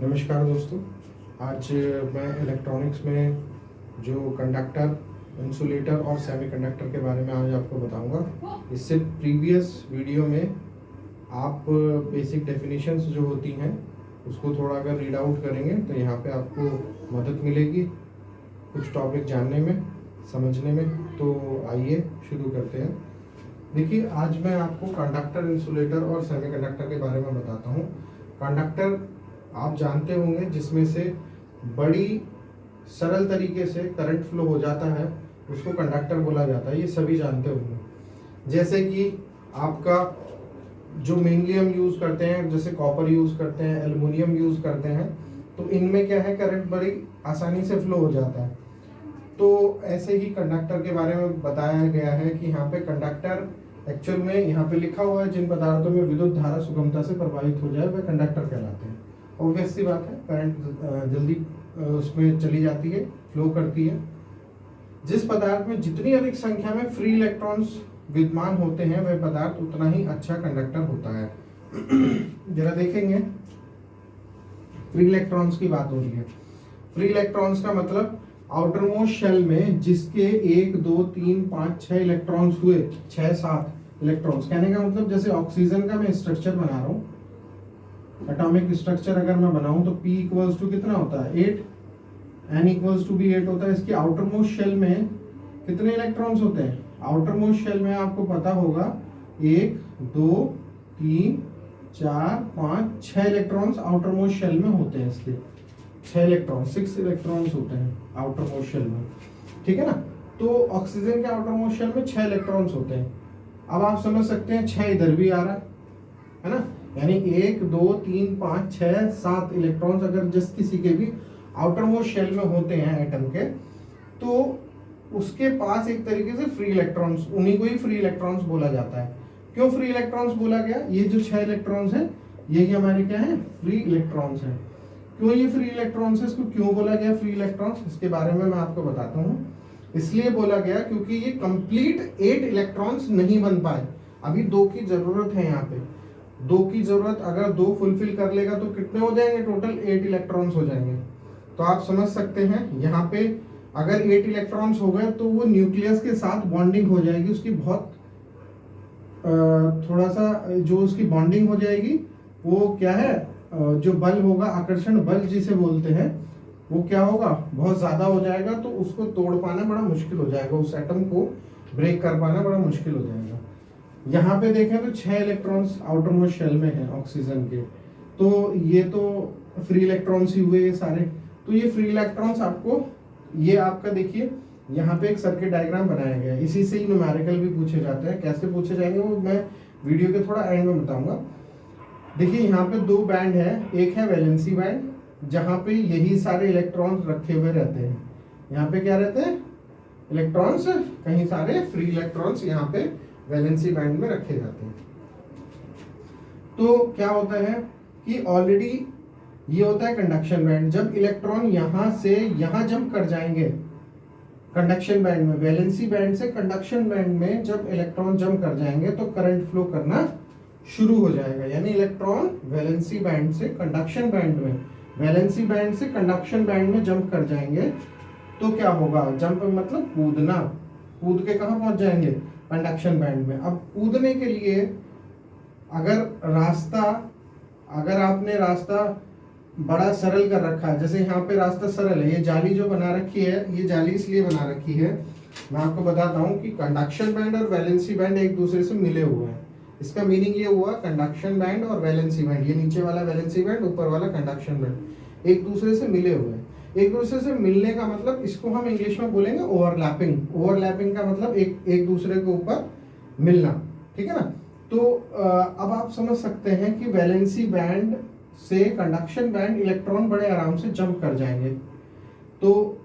नमस्कार दोस्तों। आज मैं इलेक्ट्रॉनिक्स में जो कंडक्टर, इंसुलेटर और सेमीकंडक्टर के बारे में आज आपको बताऊंगा। इससे प्रीवियस वीडियो में आप बेसिक डेफिनेशंस जो होती हैं उसको थोड़ा अगर रीड आउट करेंगे तो यहाँ पे आपको मदद मिलेगी कुछ टॉपिक जानने में, समझने में। तो आइए शुरू करते हैं। देखिए, आज मैं आपको कंडक्टर, इंसुलेटर और सेमीकंडक्टर के बारे में बताता हूँ। कंडक्टर आप जानते होंगे, जिसमें से बड़ी सरल तरीके से करंट फ्लो हो जाता है, उसको कंडक्टर बोला जाता है। ये सभी जानते होंगे। जैसे कि आपका जो मेनली हम यूज़ करते हैं, जैसे कॉपर यूज़ करते हैं, एल्युमिनियम यूज़ करते हैं, तो इनमें क्या है, करंट बड़ी आसानी से फ्लो हो जाता है। तो ऐसे ही कंडक्टर के बारे में बताया गया है कि यहाँ पे कंडक्टर एक्चुअल में यहाँ पे लिखा हुआ है, जिन पदार्थों में विद्युत धारा सुगमता से प्रवाहित हो जाए वे कंडक्टर कहलाते हैं। ऑब्वियस सी बात है, करंट जल्दी उसमें चली जाती है, फ्लो करती है। जिस पदार्थ में जितनी अधिक संख्या में फ्री इलेक्ट्रॉन्स विद्यमान होते हैं वह पदार्थ उतना ही अच्छा कंडक्टर होता है। जरा देखेंगे, फ्री इलेक्ट्रॉन्स की बात हो रही है। फ्री इलेक्ट्रॉन्स का मतलब आउटर मोस्ट शेल में जिसके 1 2 3 5 6 इलेक्ट्रॉन्स हुए, 6 7 इलेक्ट्रॉन्स। कहने का मतलब जैसे ऑक्सीजन का मैं स्ट्रक्चर बना रहा हूँ, एटॉमिक स्ट्रक्चर अगर मैं बनाऊं तो P इक्वल्स टू कितना होता है, 8, N इक्वल्स टू भी 8 होता है। इसके आउटर मोस्ट शेल में कितने इलेक्ट्रॉन्स होते हैं? आउटर मोस्ट शेल में आपको पता होगा 1 2 3 4 5 6 इलेक्ट्रॉन्स आउटर मोस्ट शेल में होते हैं। इसके 6 इलेक्ट्रॉन, 6 इलेक्ट्रॉन्स होते हैं आउटर मोस्ट शेल में, ठीक है ना। तो ऑक्सीजन के आउटर मोस्ट शेल में 6 इलेक्ट्रॉन्स होते हैं। अब आप समझ सकते हैं 6 इधर भी आ रहा है ना, यानी 1 2 3 5 6 7 इलेक्ट्रॉन्स अगर जिस किसी के भी आउटर मोस्ट शेल में होते हैं एटम के, तो उसके पास एक तरीके से फ्री इलेक्ट्रॉन्स, उन्हीं को ही फ्री इलेक्ट्रॉन्स बोला जाता है। क्यों फ्री इलेक्ट्रॉन्स बोला गया? ये जो 6 इलेक्ट्रॉन्स हैं यही हमारे क्या है, फ्री इलेक्ट्रॉन्स हैं। क्यों ये फ्री इलेक्ट्रॉन्स है, इसको क्यों बोला गया फ्री इलेक्ट्रॉन्स, इसके बारे में मैं आपको बताता हूँ। इसलिए बोला गया क्योंकि ये कंप्लीट 8 इलेक्ट्रॉन्स नहीं बन पाए। अभी 2 की जरूरत है। यहाँ पे 2 की जरूरत, अगर 2 फुलफिल कर लेगा तो कितने हो जाएंगे? टोटल 8 इलेक्ट्रॉन्स हो जाएंगे। तो आप समझ सकते हैं यहाँ पे अगर 8 इलेक्ट्रॉन्स हो गए तो वो न्यूक्लियस के साथ बॉन्डिंग हो जाएगी उसकी, बहुत थोड़ा सा जो उसकी बॉन्डिंग हो जाएगी वो क्या है, जो बल होगा, आकर्षण बल जिसे बोलते हैं, वो क्या होगा, बहुत ज्यादा हो जाएगा। तो उसको तोड़ पाना बड़ा मुश्किल हो जाएगा, उस एटम को ब्रेक कर पाना बड़ा मुश्किल हो जाएगा। यहाँ पे देखें तो 6 इलेक्ट्रॉन्स आउटर मोस्ट शेल में है ऑक्सीजन के, तो ये तो फ्री इलेक्ट्रॉन्स ही हुए ये सारे। तो ये फ्री इलेक्ट्रॉन्स आपको, ये आपका देखिए यहाँ पे एक सर्किट डायग्राम बनाया गया है। इसी से ही न्यूमेरिकल भी पूछे जाते हैं। कैसे पूछे जाएंगे वो मैं वीडियो के थोड़ा एंड में बताऊंगा। देखिए यहाँ पे 2 बैंड है, एक है वैलेंसी बैंड जहाँ पे यही सारे इलेक्ट्रॉन्स रखे हुए रहते हैं। यहाँ पे क्या रहते हैं, इलेक्ट्रॉन्स, कहीं सारे फ्री इलेक्ट्रॉन्स यहाँ पे वैलेंसी बैंड में रखे जाते हैं। तो क्या होता है कि ऑलरेडी ये होता है कंडक्शन बैंड। जब इलेक्ट्रॉन यहां से यहां जंप कर जाएंगे कंडक्शन बैंड में, वैलेंसी बैंड से कंडक्शन बैंड में जब इलेक्ट्रॉन जंप कर जाएंगे तो करंट फ्लो करना शुरू हो जाएगा। यानी इलेक्ट्रॉन वैलेंसी बैंड से कंडक्शन बैंड में, वैलेंसी बैंड से कंडक्शन बैंड में जंप कर जाएंगे तो क्या होगा, जंप मतलब कूदना, कूद के कहां पहुंच जाएंगे, कंडक्शन बैंड में। अब कूदने के लिए अगर आपने रास्ता बड़ा सरल कर रखा है, जैसे यहाँ पे रास्ता सरल है, ये जाली जो बना रखी है, ये जाली इसलिए बना रखी है, मैं आपको बताता हूँ कि कंडक्शन बैंड और वैलेंसी बैंड एक दूसरे से मिले हुए हैं। इसका मीनिंग ये हुआ, कंडक्शन बैंड और वैलेंसी बैंड, ये नीचे वाला वैलेंसी बैंड, ऊपर वाला कंडक्शन बैंड, एक दूसरे से मिले हुए हैं। एक दूसरे से मिलने का मतलब, इसको हम इंग्लिश में बोलेंगे ओवरलैपिंग। ओवरलैपिंग का मतलब एक दूसरे के ऊपर मिलना, ठीक है ना। तो अब आप समझ सकते हैं कि वैलेंसी बैंड से कंडक्शन बैंड इलेक्ट्रॉन बड़े आराम से जंप कर जाएंगे। तो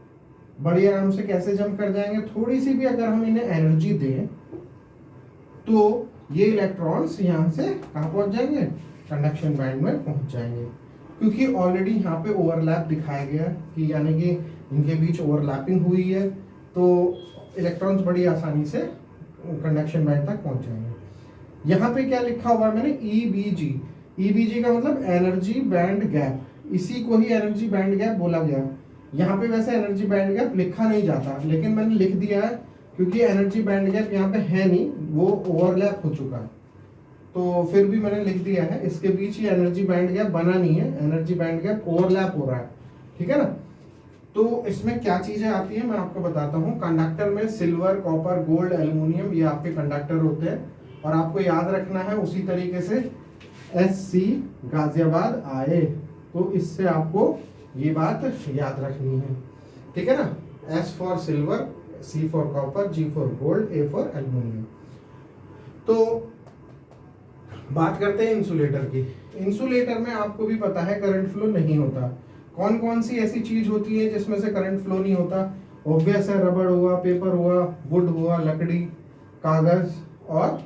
बड़े आराम से कैसे जंप कर जाएंगे, थोड़ी सी भी अगर हम इन्हें एनर्जी दें तो ये इलेक्ट्रॉन्स यहाँ से कहाँ पहुंच जाएंगे, कंडक्शन बैंड में पहुंच जाएंगे। क्योंकि ऑलरेडी यहाँ पे ओवरलैप दिखाया गया कि यानी कि इनके बीच ओवरलैपिंग हुई है, तो इलेक्ट्रॉन्स बड़ी आसानी से कंडक्शन बैंड तक पहुंच जाएंगे। यहाँ पे क्या लिखा हुआ है मैंने, EBG। EBG का मतलब एनर्जी बैंड गैप। इसी को ही एनर्जी बैंड गैप बोला गया। यहाँ पे वैसे एनर्जी बैंड गैप लिखा नहीं जाता, लेकिन मैंने लिख दिया है क्योंकि एनर्जी बैंड गैप यहाँ पे है नहीं, वो ओवरलैप हो चुका है, तो फिर भी मैंने लिख दिया है। इसके बीच ये एनर्जी बैंड गैप बना नहीं है, एनर्जी बैंड गैप ओवरलैप हो रहा है, ठीक है ना। तो इसमें क्या चीजें आती है मैं आपको बताता हूँ। कंडक्टर में सिल्वर, कॉपर, गोल्ड, एल्युमिनियम, ये आपके कंडक्टर होते हैं, और आपको याद रखना है उसी तरीके से SC गाजियाबाद आए, तो इससे आपको ये बात याद रखनी है, ठीक है ना। S for silver, C for copper, G for gold, A for aluminium. तो बात करते हैं इंसुलेटर की। इंसुलेटर में आपको भी पता है करंट फ्लो नहीं होता। कौन कौन सी ऐसी चीज होती है जिसमें से करंट फ्लो नहीं होता? ऑब्वियस है, रबड़ हुआ, पेपर हुआ, वुड हुआ, लकड़ी, कागज और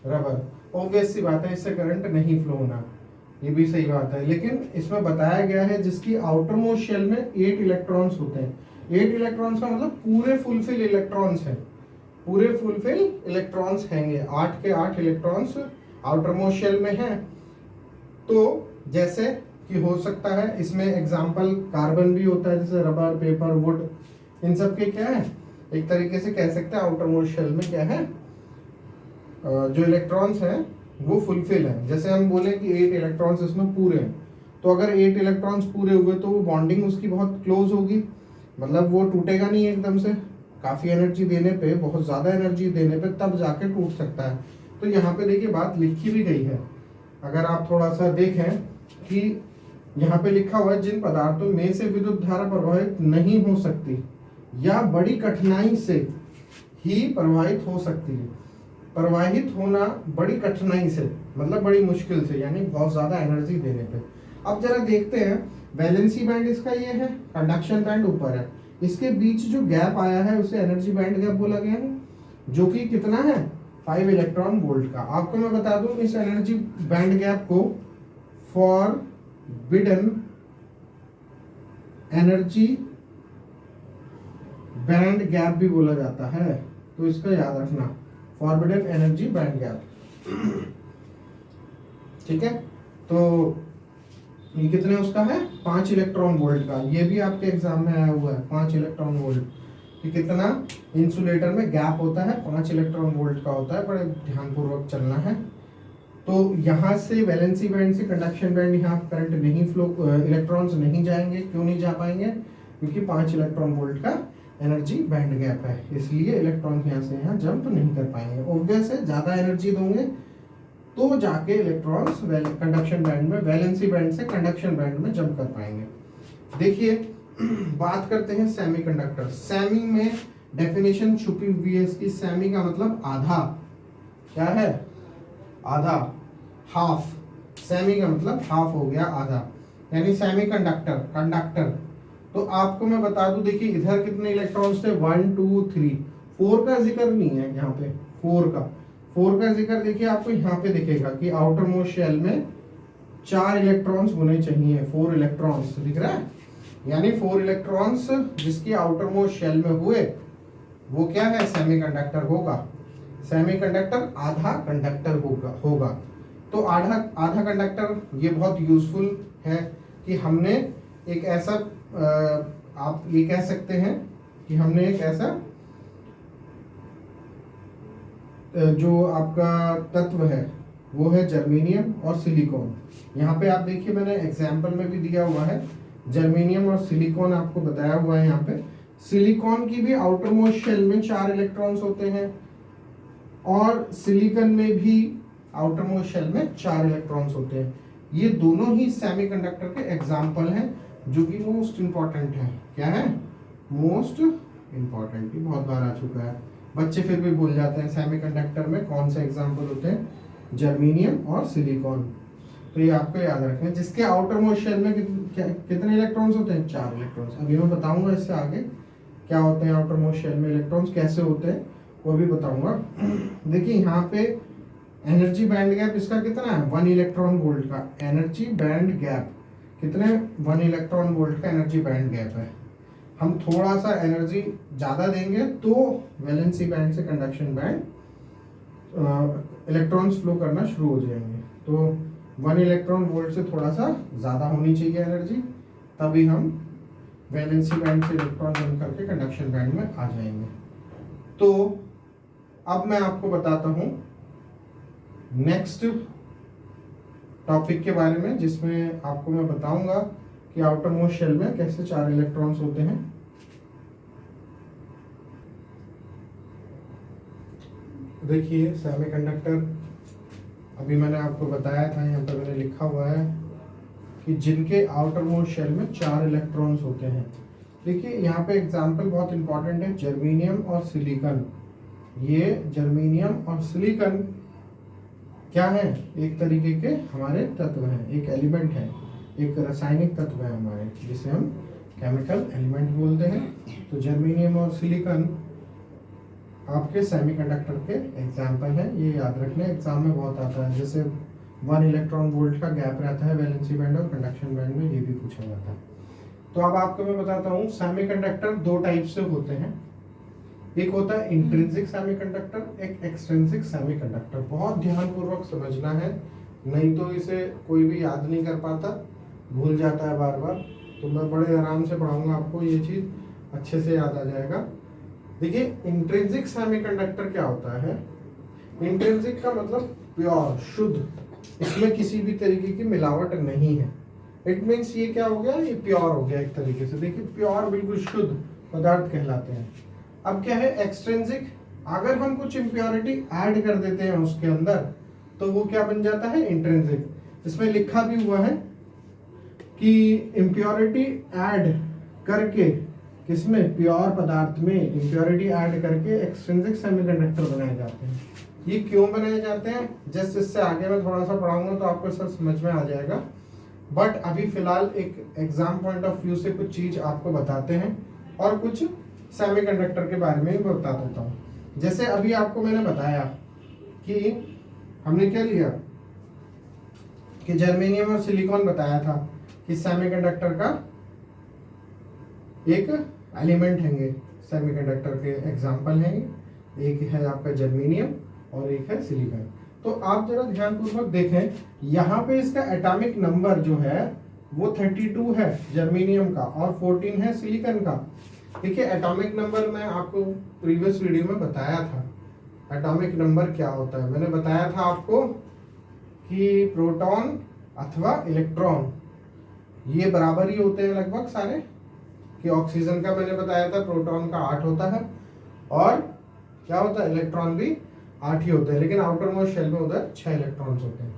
रबर। ऑब्वियस सी बात है, इससे करंट नहीं फ्लो होना, ये भी सही बात है। लेकिन इसमें बताया गया है जिसकी आउटर मोस्ट शेल में 8 इलेक्ट्रॉन्स होते हैं। 8 इलेक्ट्रॉन्स का मतलब पूरे फुलफिल इलेक्ट्रॉन्स हैं, पूरे फुलफिल इलेक्ट्रॉन्स हैंगे, 8 के 8 इलेक्ट्रॉन्स आउटर मोस्ट शेल में हैं। तो जैसे कि हो सकता है इसमें एग्जाम्पल कार्बन भी होता है, जैसे रबर, पेपर, वुड, इन सब के क्या है, एक तरीके से कह सकते हैं आउटर मोस्ट शेल में क्या है, जो इलेक्ट्रॉन्स हैं वो फुलफिल है। जैसे हम बोले कि 8 इलेक्ट्रॉन्स इसमें पूरे हैं, तो अगर 8 इलेक्ट्रॉन्स पूरे हुए तो वो बॉन्डिंग उसकी बहुत क्लोज होगी, मतलब वो टूटेगा नहीं एकदम से, काफ़ी एनर्जी देने पे, बहुत ज़्यादा एनर्जी देने पे तब जाके टूट सकता है। तो यहाँ पे देखिए बात लिखी भी गई है, अगर आप थोड़ा सा देखें कि यहाँ पे लिखा हुआ है जिन पदार्थों में से विद्युत धारा प्रवाहित नहीं हो सकती या बड़ी कठिनाई से ही प्रवाहित हो सकती है। प्रवाहित होना बड़ी कठिनाई से मतलब बड़ी मुश्किल से, यानी बहुत ज्यादा एनर्जी देने पे। अब जरा देखते हैं, वैलेंसी बैंड इसका ये है, कंडक्शन बैंड ऊपर है, इसके बीच जो गैप आया है उसे एनर्जी बैंड गैप बोला गया है, जो कि कितना है 5 इलेक्ट्रॉन वोल्ट का। आपको मैं बता दूं इस एनर्जी बैंड गैप को फॉरबिडन एनर्जी बैंड गैप भी बोला जाता है, तो इसका याद रखना, फॉरबिडन एनर्जी बैंड गैप, ठीक है। तो ये कितने उसका है, 5 इलेक्ट्रॉन वोल्ट का, ये भी आपके एग्जाम में आया हुआ है 5 इलेक्ट्रॉन वोल्ट कि कितना इंसुलेटर में गैप होता है, 5 इलेक्ट्रॉन वोल्ट का होता है, बड़े ध्यानपूर्वक चलना है। तो यहाँ से वैलेंसी बैंड से कंडक्शन बैंड, यहाँ करंट नहीं फ्लो, इलेक्ट्रॉन्स नहीं जाएंगे। क्यों नहीं जा पाएंगे? क्योंकि 5 इलेक्ट्रॉन वोल्ट का एनर्जी बैंड गैप है, इसलिए इलेक्ट्रॉन यहाँ से यहाँ जंप नहीं कर पाएंगे। ऑब्वियस है, ज़्यादा एनर्जी दोगे तो जाके इलेक्ट्रॉन्स कंडक्शन बैंड में, वैलेंसी बैंड से कंडक्शन बैंड में जंप कर पाएंगे। देखिए बात करते हैं सेमीकंडक्टर। सेमी में डेफिनेशन छुपी हुई है इसकी। सेमी का मतलब आधा, क्या है, आधा, हाफ। सेमी का मतलब हाफ हो गया, आधा, यानी सेमी कंडक्टर, कंडक्टर। तो आपको मैं बता दूं, देखिए इधर कितने इलेक्ट्रॉन्स थे, 1 2 3, 4 का जिक्र नहीं है यहाँ पे, 4 का जिक्र देखिए आपको यहाँ पे दिखेगा कि आउटर मोस्ट शेल में 4 इलेक्ट्रॉन्स होने चाहिए, 4 इलेक्ट्रॉन्स दिख रहा है, यानी 4 इलेक्ट्रॉन्स जिसकी आउटर मोस्ट शेल में हुए वो क्या है, सेमीकंडक्टर होगा। सेमीकंडक्टर आधा कंडक्टर होगा। तो आधा कंडक्टर ये बहुत यूजफुल है कि हमने एक ऐसा आप ये कह सकते हैं कि हमने एक ऐसा जो आपका तत्व है वो है जर्मेनियम और सिलिकॉन। यहाँ पे आप देखिए मैंने एग्जाम्पल में भी दिया हुआ है, जर्मेनियम और सिलिकॉन आपको बताया हुआ है। यहाँ पे सिलिकॉन की भी आउटर मोस्ट शेल में 4 इलेक्ट्रॉन्स होते हैं और सिलिकॉन में भी आउटर मोस्ट शेल में 4 इलेक्ट्रॉन्स होते हैं। ये दोनों ही सेमीकंडक्टर के एग्जाम्पल हैं जो कि मोस्ट इंपॉर्टेंट है। क्या है? Most important. बहुत बार आ चुका है, बच्चे फिर भी भूल जाते हैं सेमीकंडक्टर में कौन से एग्जाम्पल होते हैं, जर्मेनियम और सिलिकॉन। तो ये आपको याद रखना है। जिसके आउटर मोस्ट शेल में कितने इलेक्ट्रॉन्स होते हैं? 4 इलेक्ट्रॉन्स। अभी मैं बताऊंगा इससे आगे क्या होते हैं आउटर मोस्ट शेल में इलेक्ट्रॉन्स, कैसे होते हैं वो भी बताऊंगा। देखिए यहाँ पे एनर्जी बैंड गैप इसका कितना है, 1 इलेक्ट्रॉन वोल्ट का एनर्जी बैंड गैप। कितने? 1 इलेक्ट्रॉन वोल्ट का एनर्जी बैंड गैप है। हम थोड़ा सा एनर्जी ज़्यादा देंगे तो वैलेंसी बैंड से कंडक्शन बैंड इलेक्ट्रॉन्स फ्लो करना शुरू हो जाएंगे। तो 1 इलेक्ट्रॉन वोल्ट से थोड़ा सा ज़्यादा होनी चाहिए एनर्जी, तभी हम वैलेंसी बैंड से इलेक्ट्रॉन बन करके कंडक्शन बैंड में आ जाएंगे। तो अब मैं आपको बताता हूँ नेक्स्ट टॉपिक के बारे में, जिसमें आपको मैं बताऊंगा कि आउटर मोस्ट शेल में कैसे 4 इलेक्ट्रॉन्स होते हैं। देखिए सेमीकंडक्टर, अभी मैंने आपको बताया था, यहाँ पर मैंने लिखा हुआ है कि जिनके आउटर मोस्ट शेल में 4 इलेक्ट्रॉन्स होते हैं। देखिए यहाँ पे एग्जांपल बहुत इंपॉर्टेंट है, जर्मेनियम और सिलिकॉन। ये जर्मेनियम और सिलिकॉन क्या है, एक तरीके के हमारे तत्व हैं, एक एलिमेंट है, एक रासायनिक तत्व है हमारे, जिसे हम केमिकल एलिमेंट बोलते हैं। तो जर्मेनियम और सिलिकॉन आपके सेमीकंडक्टर के एग्जाम्पल हैं, ये याद रखना, एग्जाम में बहुत आता है। जैसे 1 इलेक्ट्रॉन वोल्ट का गैप रहता है वैलेंसी बैंड और कंडक्शन बैंड में, ये भी पूछा जाता है। तो अब आपको मैं बताता हूँ, सेमीकंडक्टर 2 टाइप से होते हैं। एक होता है इंट्रिंसिक सेमीकंडक्टर, एक एक्सट्रिंसिक सेमीकंडक्टर। बहुत ध्यानपूर्वक समझना है, नहीं तो इसे कोई भी याद नहीं कर पाता, भूल जाता है बार बार। तो मैं बड़े आराम से पढ़ाऊंगा आपको, ये चीज़ अच्छे से याद आ जाएगा। देखिए इंट्रिंसिक सेमीकंडक्टर क्या होता है, इंट्रिंसिक का मतलब प्योर, शुद्ध, इसमें किसी भी तरीके की मिलावट नहीं है। इट मीन्स ये क्या हो गया, ये प्योर हो गया एक तरीके से। देखिए प्योर बिल्कुल शुद्ध पदार्थ कहलाते हैं। अब क्या है एक्सट्रिंसिक, अगर हम कुछ इम्प्योरिटी ऐड कर देते हैं उसके अंदर तो वो क्या बन जाता है, इंट्रिंसिक। इसमें लिखा भी हुआ है कि इम्प्योरिटी ऐड करके, किसमें, प्योर पदार्थ में इम्प्योरिटी ऐड करके एक्सट्रिंसिक सेमीकंडक्टर बनाए जाते हैं। ये क्यों बनाए जाते हैं, जस्ट इससे आगे मैं थोड़ा सा पढ़ाऊंगा तो आपको सब समझ में आ जाएगा। बट अभी फिलहाल एक एग्जाम पॉइंट ऑफ व्यू से कुछ चीज आपको बताते हैं और कुछ सेमीकंडक्टर के बारे में भी बता देता हूँ। जैसे अभी आपको मैंने बताया कि हमने क्या लिया कि जर्मेनियम और सिलिकॉन बताया था कि सेमीकंडक्टर का एक एलिमेंट हैंगे, सेमीकंडक्टर के एग्जाम्पल हैं। एक है आपका जर्मेनियम और एक है सिलिकॉन। तो आप जरा ध्यानपूर्वक देखें, यहाँ पे इसका एटॉमिक नंबर जो है वो 32 है जर्मेनियम का और 14 है सिलिकॉन का। देखिए एटॉमिक नंबर मैं आपको प्रीवियस वीडियो में बताया था। एटॉमिक नंबर क्या होता है, मैंने बताया था आपको कि प्रोटॉन अथवा इलेक्ट्रॉन ये बराबर ही होते हैं लगभग सारे। कि ऑक्सीजन का मैंने बताया था प्रोटॉन का 8 होता है और क्या होता है, इलेक्ट्रॉन भी 8 ही होते हैं, लेकिन आउटर मोस्ट शेल में उधर 6 इलेक्ट्रॉन्स होते हैं।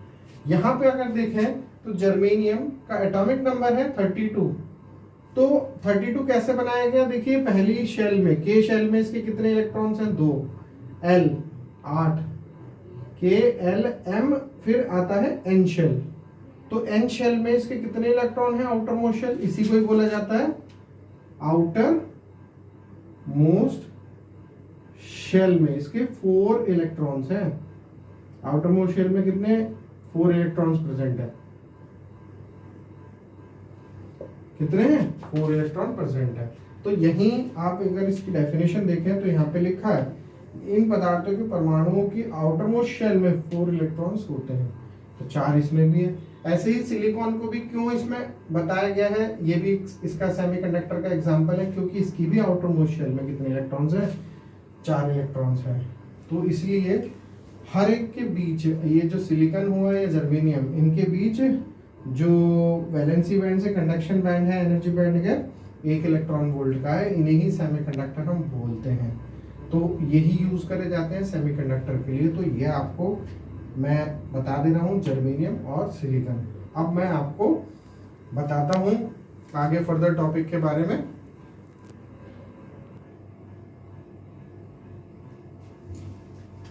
यहाँ पे अगर देखें तो जर्मेनियम का एटॉमिक नंबर है 32। तो 32 कैसे बनाया गया, देखिए पहली शेल में, के शेल में इसके कितने इलेक्ट्रॉन्स हैं, 2, एल 8, के एल एम, फिर आता है एन शेल। तो एन शेल में इसके कितने इलेक्ट्रॉन हैं, आउटर मोस्ट शेल, इसी को ही बोला जाता है आउटर मोस्ट शेल में इसके 4 इलेक्ट्रॉन्स हैं। आउटर मोस्ट शेल में कितने, 4 इलेक्ट्रॉन्स प्रेजेंट है। कितने हैं, 4 इलेक्ट्रॉन प्रेजेंट है। तो यहीं आप अगर इसकी डेफिनेशन देखें तो यहाँ पे लिखा है इन पदार्थों के परमाणुओं की आउटर मोस्ट शेल में 4 इलेक्ट्रॉन्स होते हैं, तो 4 इसमें भी है। ऐसे ही सिलिकॉन को भी क्यों इसमें बताया गया है, ये भी इसका सेमीकंडक्टर का एग्जांपल है, क्योंकि इसकी भी आउटर मोस्ट शेल में कितने इलेक्ट्रॉन्स हैं, 4 इलेक्ट्रॉन्स हैं। तो इसलिए हर एक के बीच, ये जो सिलिकॉन हुआ या जर्मेनियम, इनके बीच जो वैलेंसी बैंड से कंडक्शन बैंड है, एनर्जी बैंड का 1 इलेक्ट्रॉन वोल्ट का है, इन्हें ही सेमीकंडक्टर हम बोलते हैं। तो यही यूज करे जाते हैं सेमीकंडक्टर के लिए। तो ये आपको मैं बता दे रहा हूँ जर्मेनियम और सिलिकॉन। अब मैं आपको बताता हूँ आगे फर्दर टॉपिक के बारे में।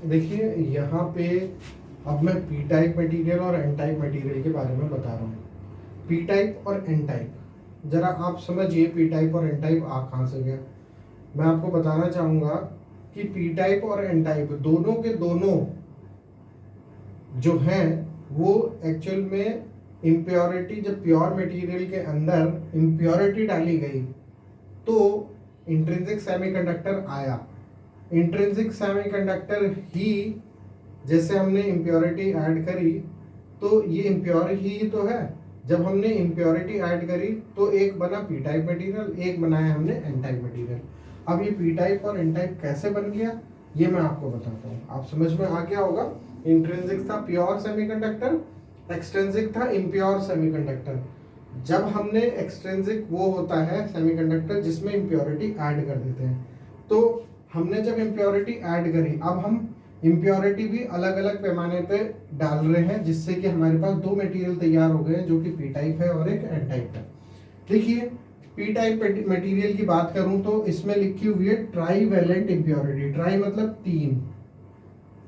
देखिए यहाँ पे अब मैं पी टाइप मटेरियल और एन टाइप मटेरियल के बारे में बता रहा हूँ। पी टाइप और एन टाइप, जरा आप समझिए पी टाइप और एन टाइप आ कहाँ से गया। मैं आपको बताना चाहूँगा कि पी टाइप और एन टाइप दोनों के दोनों जो हैं वो एक्चुअल में इम्प्योरिटी, जब प्योर मटेरियल के अंदर इम्प्योरिटी डाली गई तो इंट्रिंसिक सेमीकंडक्टर आया। इंट्रिंसिक सेमीकंडक्टर ही जैसे हमने इम्प्योरिटी ऐड करी तो ये इम्प्योर ही तो है। जब हमने इम्प्योरिटी ऐड करी तो एक बना पी टाइप मटेरियल, एक बनाया हमने एन टाइप मटेरियल। अब ये पी टाइप और एन टाइप कैसे बन गया ये मैं आपको बताता हूँ, आप समझ में आ गया होगा। इंट्रिंसिक था प्योर सेमीकंडक्टर, एक्सट्रिंसिक था इम्प्योर सेमीकंडक्टर। जब हमने एक्सट्रिंसिक वो होता है सेमीकंडक्टर जिसमें इम्प्योरिटी ऐड कर देते हैं, तो हमने जब इम्प्योरिटी ऐड करी, अब हम इम्प्योरिटी भी अलग अलग पैमाने पे डाल रहे हैं, जिससे कि हमारे पास दो मटेरियल तैयार हो गए हैं, जो कि पी टाइप है और एक एन टाइप है। देखिए पी टाइप मटेरियल की बात करूं तो इसमें लिखी हुई है ट्राईवैलेंट इम्प्योरिटी। ट्राई मतलब तीन,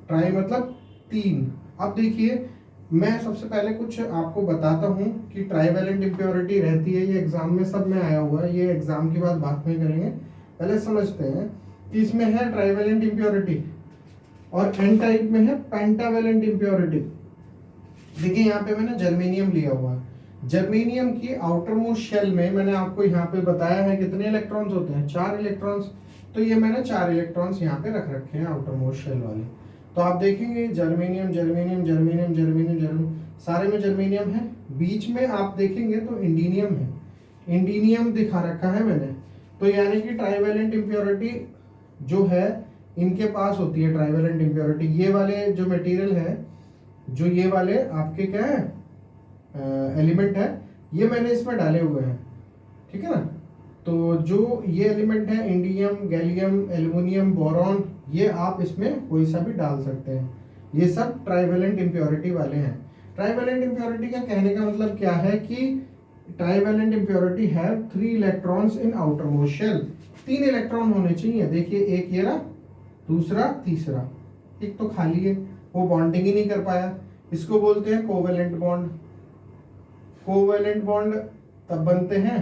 ट्राई मतलब तीन। अब देखिए मैं सबसे पहले कुछ आपको बताता हूं कि ट्राईवैलेंट इम्प्योरिटी रहती है, ये एग्जाम में सब में आया हुआ है, ये एग्जाम की बात में करेंगे। पहले समझते हैं कि इसमें है ट्राईवैलेंट इम्प्योरिटी और एन टाइप में है पेंटावैलेंट इम्प्योरिटी। देखिए यहाँ पे मैंने जर्मेनियम लिया हुआ है। जर्मेनियम की आउटर मोस्ट शेल में मैंने आपको यहाँ पे बताया है कितने इलेक्ट्रॉन्स होते हैं, 4 इलेक्ट्रॉन्स। तो ये मैंने 4 इलेक्ट्रॉन्स यहाँ पे रख रखे हैं आउटर मोस्ट शेल वाले। तो आप देखेंगे germanium germanium germanium germanium germanium, सारे में जर्मेनियम है। बीच में आप देखेंगे तो इंडीनियम है, इंडीनियम दिखा रखा है मैंने। तो यानी कि ट्राईवैलेंट इम्प्योरिटी जो है इनके पास होती है ट्राईवैलेंट इम्प्योरिटी। ये वाले जो मटेरियल है, जो ये वाले आपके क्या है एलिमेंट है, ये मैंने इसमें डाले हुए हैं, ठीक है ना। तो जो ये एलिमेंट है इंडियम, गैलियम, एल्युमिनियम, बोरॉन, ये आप इसमें कोई सा भी डाल सकते हैं। ये सब ट्राईवैलेंट इम्प्योरिटी वाले हैं। ट्राईवैलेंट इम्प्योरिटी का कहने का मतलब क्या है कि ट्राईवैलेंट इम्प्योरिटी है 3 electrons in outermost shell. 3 electron होने चाहिए। देखिए एक ये रहा, दूसरा, तीसरा। एक तो खाली है, वो बॉन्डिंग ही नहीं कर पाया, इसको बोलते हैं कोवेलेंट बॉन्ड। कोवेलेंट बॉन्ड तब बनते हैं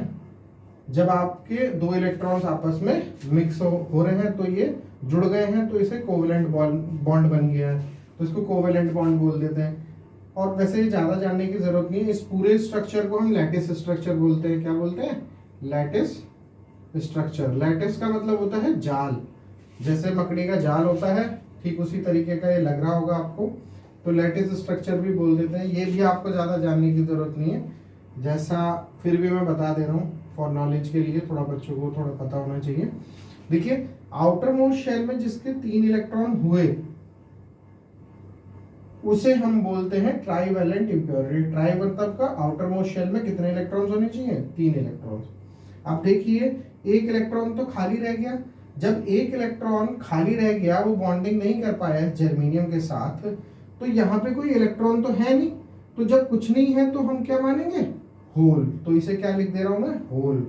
जब आपके 2 इलेक्ट्रॉन्स आपस में मिक्स हो रहे हैं, तो ये जुड़ गए हैं, तो इसे कोवेलेंट बॉन्ड बन गया है, तो इसको कोवेलेंट बॉन्ड बोल देते हैं। और वैसे ज़्यादा जानने की जरूरत नहीं है, इस पूरे स्ट्रक्चर को हम लैटिस स्ट्रक्चर बोलते हैं। क्या बोलते हैं? Lattice structure. लैटिस का मतलब होता है जाल, जैसे मकड़ी का जाल होता है, ठीक उसी तरीके का ये लग रहा होगा आपको, तो लैटिस स्ट्रक्चर भी बोल देते हैं। ये भी आपको ज़्यादा जानने की ज़रूरत नहीं है, जैसा फिर भी मैं बता दे रहा हूँ फॉर नॉलेज के लिए, थोड़ा बच्चों को थोड़ा पता होना चाहिए। देखिए आउटर मोस्ट शेल में जिसके 3 इलेक्ट्रॉन हुए उसे हम बोलते हैं ट्राईवैलेंट इम्प्योरिटी। ट्राई मतलब का आउटर मोस्ट शेल में कितने इलेक्ट्रॉन्स होने चाहिए? 3 इलेक्ट्रॉन्स। अब देखिए एक इलेक्ट्रॉन तो खाली रह गया। जब एक इलेक्ट्रॉन खाली रह गया, वो बॉन्डिंग नहीं कर पाया जर्मेनियम के साथ, तो यहाँ पे कोई इलेक्ट्रॉन तो है नहीं। तो जब कुछ नहीं है तो हम क्या मानेंगे? होल। तो इसे क्या लिख दे रहा हूं मैं? Hole,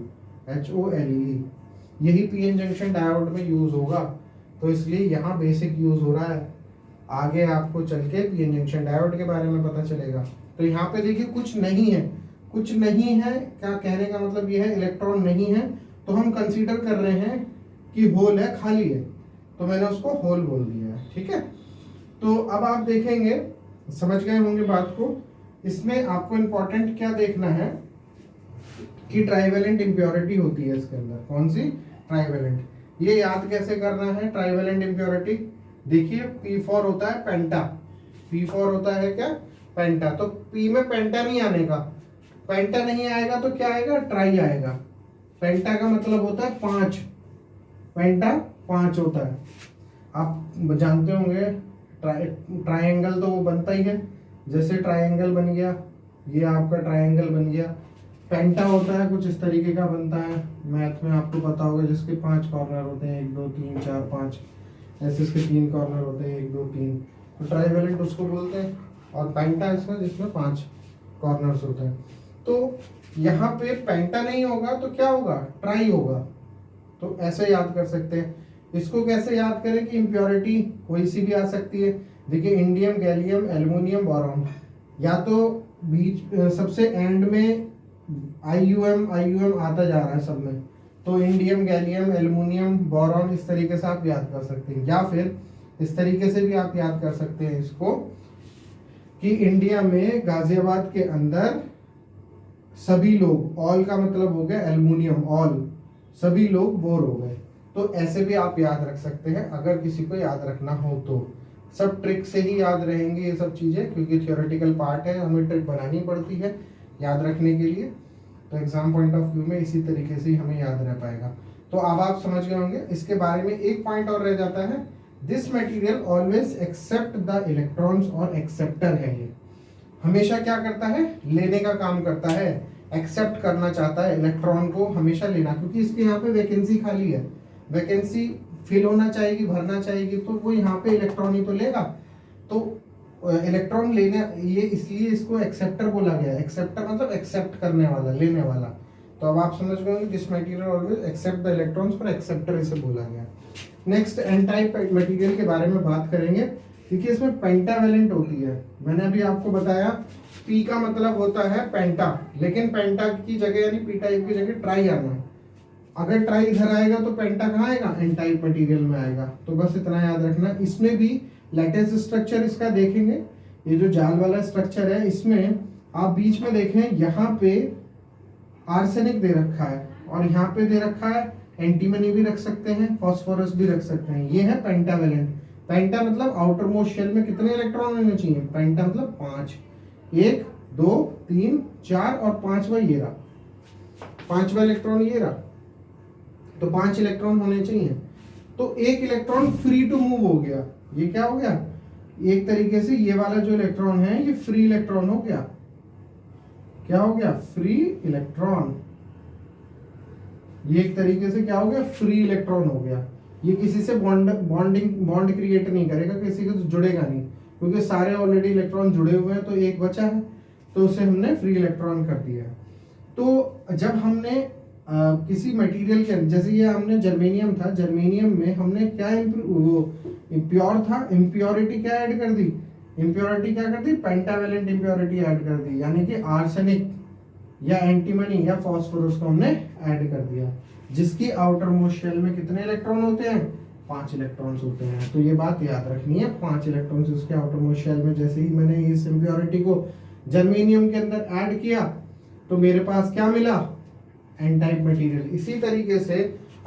HOLE। यही पीएन जंक्शन डायोड में यूज होगा, तो इसलिए यहाँ बेसिक यूज हो रहा है। आगे आपको चल के पीएन जंक्शन डायोड के बारे में पता चलेगा। तो यहाँ पे देखिए कुछ नहीं है, कुछ नहीं है, क्या कहने का मतलब ये है इलेक्ट्रॉन नहीं है, तो हम कंसीडर कर रहे हैं कि होल है, खाली है, तो मैंने उसको होल बोल दिया है, ठीक है। तो अब आप देखेंगे, समझ गए होंगे बात को। इसमें आपको इंपॉर्टेंट क्या देखना है कि ट्राईवैलेंट इम्प्योरिटी होती है इसके अंदर। कौन सी? ट्राईवैलेंट। ये याद कैसे करना है ट्राईवैलेंट इम्प्योरिटी? देखिए P4 होता है पेंटा, P4 होता है क्या? पेंटा। तो P में पेंटा नहीं आने का, पेंटा नहीं आएगा तो क्या आएगा? ट्राई आएगा। पेंटा का मतलब होता है 5, पेंटा 5 होता है। आप जानते होंगे ट्राइंगल तो वो बनता ही है, जैसे ट्राइंगल बन गया, ये आपका ट्राइंगल बन गया। पेंटा होता है कुछ इस तरीके का बनता है, मैथ में आपको पता होगा, जिसके 5 कॉर्नर होते हैं, 1 2 3 4 5, ऐसे इसके 3 कॉर्नर होते हैं, 1 2 3, तो ट्राईवैलेंट उसको बोलते हैं। और पेंटा इसमें जिसमें 5 कॉर्नर्स होते हैं। तो यहाँ पे पेंटा नहीं होगा तो क्या होगा? ट्राई होगा। तो ऐसे याद कर सकते हैं। इसको कैसे याद करें कि इम्प्योरिटी कोई सी भी आ सकती है। देखिए इंडियम, गैलियम, एल्युमिनियम, बोरॉन, या तो बीच सबसे एंड में IUM आता जा रहा है सब में, तो इंडियम, गैलियम, एल्युमिनियम, बोरॉन, इस तरीके से आप याद कर सकते हैं। या फिर इस तरीके से भी आप याद कर सकते हैं इसको कि इंडिया में गाजियाबाद के अंदर सभी लोग, ऑल का मतलब हो गया एल्युमिनियम, ऑल, सभी लोग बोर हो गए। तो ऐसे भी आप याद रख सकते हैं अगर किसी को याद रखना हो तो। सब ट्रिक से ही याद रहेंगे ये सब चीज़ें, क्योंकि थियोरेटिकल पार्ट है, हमें ट्रिक बनानी पड़ती है याद रखने के लिए। तो एग्जाम पॉइंट ऑफ व्यू में इसी तरीके से ही हमें याद रह पाएगा। तो अब आप समझ गए होंगे। इसके बारे में एक पॉइंट और रह जाता है, this material always accept the electrons, और एक्सेप्टर है ये, हमेशा क्या करता है, लेने का काम करता है, एक्सेप्ट करना चाहता है इलेक्ट्रॉन को हमेशा लेना, क्योंकि इसके यहाँ पे वैकेंसी खाली है, वैकेंसी फिल होना चाहिए, भरना चाहिए, तो वो यहाँ पे इलेक्ट्रॉन ही तो लेगा। तो इलेक्ट्रॉन लेने, ये इसलिए इसको एक्सेप्टर बोला गया है। एक्सेप्टर मतलब एक्सेप्ट करने वाला, लेने वाला। तो अब आप समझ गए this material always accept the electrons, पर एक्सेप्टर इसे बोला गया। नेक्स्ट एन टाइप मटेरियल के बारे में बात करेंगे। देखिए इसमें पेंटावेलेंट होती है, मैंने अभी आपको बताया पी का मतलब होता है पेंटा, लेकिन पेंटा की जगह यानी पी टाइप की जगह ट्राई आना है। अगर ट्राई इधर आएगा तो पेंटा कहाँ आएगा, एन टाइप मटेरियल में आएगा। तो बस इतना याद रखना। इसमें भी लैटिस स्ट्रक्चर इसका देखेंगे, ये जो जाल वाला स्ट्रक्चर है, इसमें आप बीच में देखें, यहाँ पे आर्सेनिक दे रखा है और यहाँ पे दे रखा है एंटीमनी भी रख सकते हैं, फास्फोरस भी रख सकते हैं। ये है पेंटावेलेंट। पेंटा मतलब आउटर मोस्ट शेल में कितने इलेक्ट्रॉन होने चाहिए, पेंटा मतलब 5, 1 2 3 4 और 5वां ये रहा, 5वां इलेक्ट्रॉन ये रहा, तो 5 इलेक्ट्रॉन होने चाहिए। तो एक इलेक्ट्रॉन फ्री टू मूव हो गया, ये क्या हो गया, एक तरीके से ये वाला जो इलेक्ट्रॉन है ये फ्री इलेक्ट्रॉन हो गया। क्या हो गया, फ्री इलेक्ट्रॉन। ये एक तरीके से क्या हो गया, फ्री इलेक्ट्रॉन हो गया। ये किसी से बॉन्ड क्रिएट नहीं करेगा, किसी से जुड़ेगा नहीं, क्योंकि सारे ऑलरेडी इलेक्ट्रॉन जुड़े हुए हैं, तो एक बचा है, तो उसे हमने फ्री इलेक्ट्रॉन कर दिया है। तो जब हमने किसी मटेरियल के, जैसे ये हमने जर्मेनियम था, जर्मेनियम में हमने क्या प्योर था, इम्प्योरिटी क्या ऐड कर दी, इम्प्योरिटी क्या कर दी, पेंटावेलेंट इम्प्योरिटी ऐड कर दी, यानी कि आर्सेनिक या एंटीमनी या फास्फोरस को हमने ऐड कर दिया, जिसकी आउटर मोस्ट शेल में कितने इलेक्ट्रॉन होते हैं, 5 इलेक्ट्रॉन्स होते हैं। तो ये बात याद रखनी है, 5 इलेक्ट्रॉन्स उसके आउटर मोस्ट शेल में। जैसे ही मैंने इस इम्प्योरिटी को जर्मेनियम के अंदर ऐड किया तो मेरे पास क्या मिला, एन टाइप मटेरियल। इसी तरीके से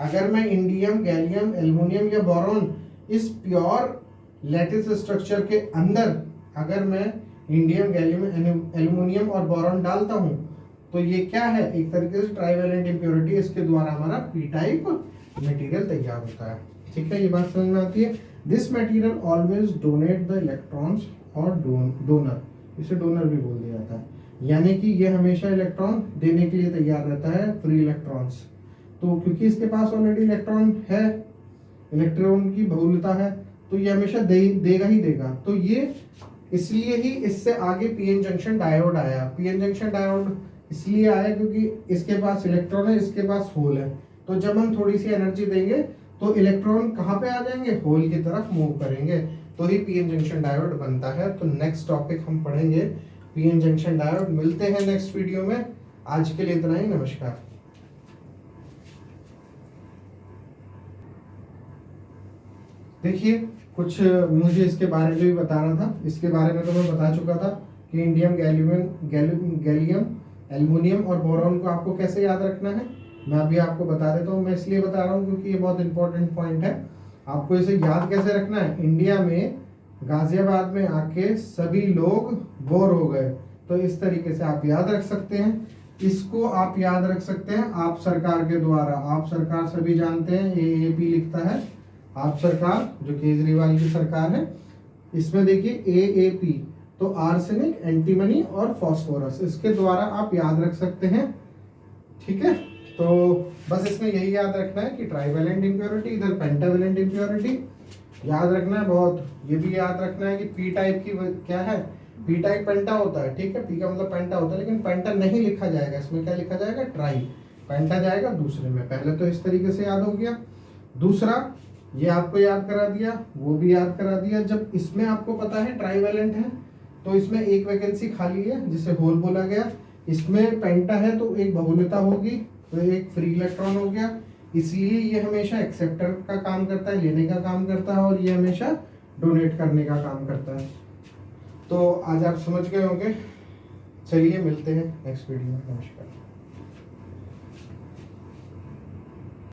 अगर मैं इंडियम, गैलियम, एल्युमिनियम या बोरॉन इस प्योर लैटिस स्ट्रक्चर के अंदर अगर मैं इंडियम, गैलियम, एल्युमिनियम और बोरॉन डालता हूं, तो ये क्या है, एक तरीके से ट्राइवेलेंट इम्प्योरिटी, इसके द्वारा हमारा पी टाइप मटेरियल तैयार होता है। ठीक है, ये बात समझ में आती है। This material always donate the electrons और डोनर, इसे डोनर भी बोल दिया जाता है, यानी कि ये हमेशा इलेक्ट्रॉन देने के लिए तैयार रहता है, फ्री इलेक्ट्रॉन्स। तो क्योंकि इसके पास ऑलरेडी इलेक्ट्रॉन है, इलेक्ट्रॉन की बहुलता है, तो ये हमेशा देगा ही देगा। तो ये इसलिए ही इससे आगे पीएन जंक्शन डायोड आया। पीएन जंक्शन डायोड इसलिए आया क्योंकि इसके पास इलेक्ट्रॉन है, इसके पास होल है। तो जब हम थोड़ी सी एनर्जी देंगे तो इलेक्ट्रॉन कहाँ पे आ जाएंगे, होल की तरफ मूव करेंगे, तो ही पीएन जंक्शन डायोड बनता है। तो नेक्स्ट टॉपिक हम पढ़ेंगे पीएन जंक्शन डायोड। मिलते हैं नेक्स्ट वीडियो में, आज के लिए इतना ही, नमस्कार। देखिए कुछ मुझे इसके बारे में भी बताना था, इसके बारे में तो मैं बता चुका था कि इंडियम, गैलियम, एल्युमिनियम और बोरॉन को आपको कैसे याद रखना है, मैं अभी आपको बता देता हूँ। मैं इसलिए बता रहा हूँ क्योंकि ये बहुत इंपॉर्टेंट पॉइंट है। आपको इसे याद कैसे रखना है, इंडिया में गाजियाबाद में आके सभी लोग बोर हो गए, तो इस तरीके से आप याद रख सकते हैं। इसको आप याद रख सकते हैं आप सरकार के द्वारा। आप सरकार सभी जानते हैं, AAP लिखता है आप सरकार, जो केजरीवाल की सरकार है। इसमें देखिए AAP, तो आर्सेनिक, एंटीमनी और फास्फोरस, इसके द्वारा आप याद रख सकते हैं। ठीक है, तो बस इसमें यही याद रखना है कि ट्राइवेलेंट इम्प्योरिटी, इधर पेंटावेलेंट इम्प्योरिटी याद रखना है बहुत। ये भी याद रखना है कि पी टाइप की क्या है, पी टाइप पेंटा होता है। ठीक है, पी का मतलब पेंटा होता है, लेकिन पेंटा नहीं लिखा जाएगा, इसमें क्या लिखा जाएगा, ट्राई, पेंटा जाएगा दूसरे में। पहले तो इस तरीके से याद हो गया। दूसरा ये आपको याद करा दिया, वो भी याद करा दिया। जब इसमें आपको पता है ट्राइवेलेंट है, तो इसमें एक वैकेंसी खाली है जिसे होल बोला गया। इसमें पेंटा है तो एक बहुलता होगी, तो एक फ्री इलेक्ट्रॉन हो गया। इसलिए ये हमेशा एक्सेप्टर का काम करता है, लेने का काम करता है, और ये हमेशा डोनेट करने का काम करता है। तो आज आप समझ गए होंगे। चलिए मिलते हैं नेक्स्ट वीडियो में, नमस्कार।